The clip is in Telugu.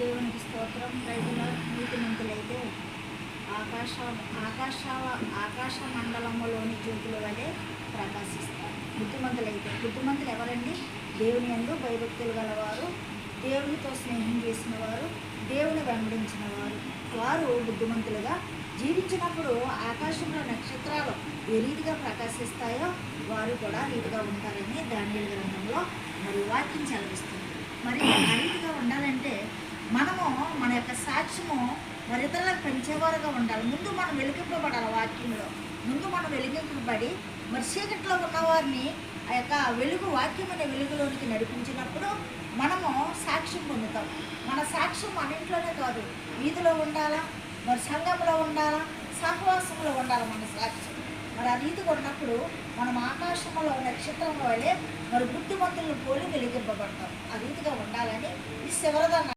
దేవునికి స్తోత్రం. రైతుల నీతిమంతులైతే ఆకాశ ఆకాశ ఆకాశ మండలములోని జ్యోతుల వలె ప్రకాశిస్తారు. బుద్ధిమంతులు ఎవరండి? దేవుని యందు భయభక్తులు గలవారు, దేవునితో స్నేహం చేసిన వారు, దేవుని వెంబడించిన వారు. వారు బుద్ధిమంతులుగా జీవించినప్పుడు ఆకాశంలో నక్షత్రాలు ఏ రీతిగా ప్రకాశిస్తాయో వారు కూడా రీతిగా ఉంటారని దానియేలు గ్రంథంలో మరి వాక్యం చదివిస్తుంది. మరి ఆ రీతిగా ఉండాలంటే మనము మన యొక్క సాక్ష్యము మరి ఇతరులకు పెంచేవారుగా ఉండాలి. ముందు మనం వెలిగింపబడాలి. వాక్యంలో ముందు మనం వెలిగింపబడి మరి చీకట్లో ఉన్నవారిని ఆ యొక్క వెలుగు వాక్యం అనే వెలుగులోనికి నడిపించినప్పుడు మనము సాక్ష్యం పొందుతాం. మన సాక్ష్యం మన ఇంట్లోనే కాదు, వీధిలో ఉండాలా, మరి సంఘంలో ఉండాలా, సహవాసంలో ఉండాలి మన సాక్ష్యం. మరి ఆ రీతిగా ఉన్నప్పుడు మనం ఆకాశంలో నక్షత్రం వల్లే మరి బుద్ధిమంతులను పోలి వెలిగింపబడతాం. ఆ రీతిగా ఉండాలని ఈ శివరదాన్ని